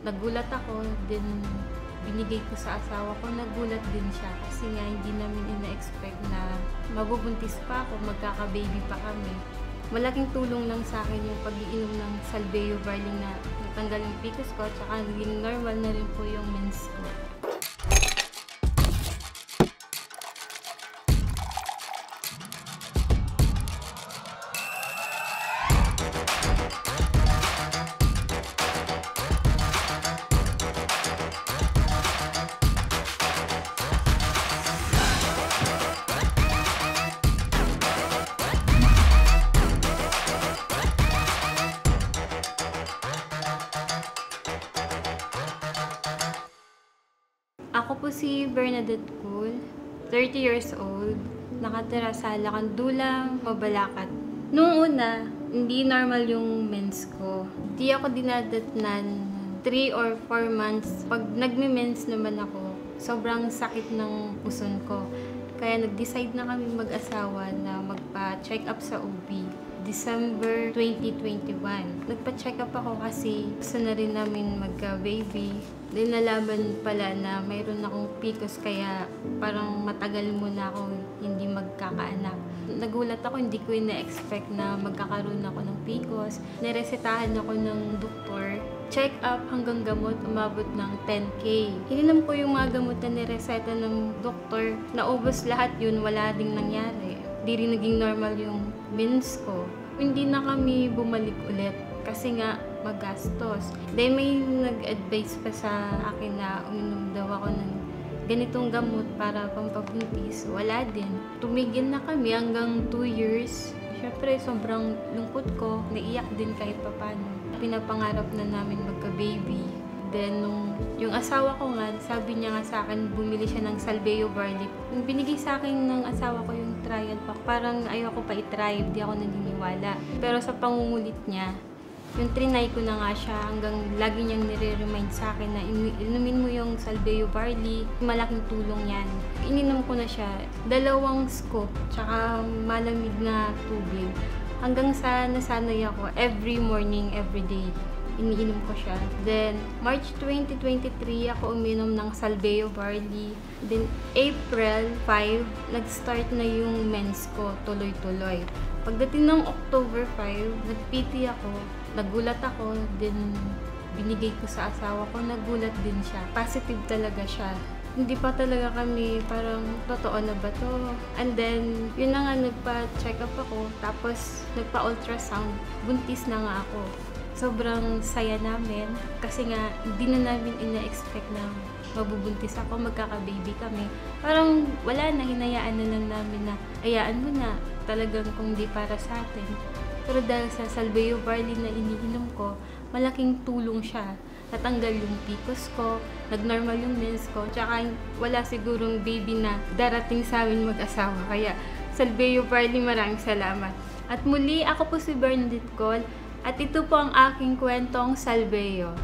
Nagulat ako, then binigay ko sa asawa ko, nagulat din siya kasi nga hindi namin ina-expect na mabubuntis pa ako, magkaka-baby pa kami. Malaking tulong lang sa akin yung pag-iinom ng Salbeo Barley na natanggal yung PCOS ko, tsaka naging normal na rin po yung mens ko. Ako po si Bernadette Cool, 30 years old, nakatira sa Lacandula, Mabalacat. Noong una, hindi normal yung mens ko. Hindi ako dinadatnan 3 or 4 months. Pag nagme-mens naman ako, sobrang sakit ng puson ko. Kaya nag-decide na kami mag-asawa na magpa-check up sa OB. December 2021. Nagpa-check up ako kasi gusto na rin namin magka-baby. Then nalaman pala na mayroon akong PCOS kaya parang matagal muna ako hindi magkakaanak. Nagulat ako, hindi ko ina-expect na magkakaroon ako ng PCOS. Niresetahan ako ng doktor. Check up hanggang gamot, umabot ng 10K. Hininom ko yung mga gamot na nireseta ng doktor. Naubos lahat yun, wala ding nangyari. Di rin naging normal yung mens ko. Hindi na kami bumalik ulit kasi nga magastos. Then may nag-advise pa sa akin na uminom daw ako ng ganitong gamot para pampabuntis. Wala din. Tumigil na kami hanggang 2 years. Siyempre, sobrang lungkot ko. Naiyak din kahit papano. Pinapangarap na namin magka-baby. Then, yung asawa ko nga, sabi niya nga sa akin, bumili siya ng Salbeo Barley. Yung binigay sa akin ng asawa ko yung trial pack, parang ayoko pa i-try, di ako naniniwala. Pero sa pangungulit niya, yung trinay ko na nga siya hanggang lagi niyang nire-remind sa akin na inumin mo yung Salbeo Barley, malaking tulong yan. Ininom ko na siya, 2 scoop, tsaka malamig na tubig. Hanggang sa nasanay ako, every morning, every day, iniinom ko siya. Then, March 2023, ako uminom ng Salbeo Barley. Then, April 5, nag-start na yung mens ko, tuloy-tuloy. Pagdating ng October 5, nag-PT ako, nagulat ako, then binigay ko sa asawa ko, nagulat din siya. Positive talaga siya. Hindi pa talaga kami parang totoo na ba to? And then, yun na nga, nagpa-check up ako, tapos nagpa-ultrasound, buntis na nga ako. Sobrang saya namin kasi nga hindi na namin ina-expect na mabubuntis ako, magkaka-baby kami. Parang wala na, hinayaan na lang namin na ayaan mo na, talagang kung di para sa atin. Pero dahil sa Salbeo Barley na iniinom ko, malaking tulong siya. Natanggal yung PCOS ko, nag-normal yung mens ko, tsaka wala sigurong baby na darating sa amin mag-asawa. Kaya Salbeo Barley, maraming salamat. At muli, ako po si Bernadette Cool, at ito po ang aking kwentong Salbeo.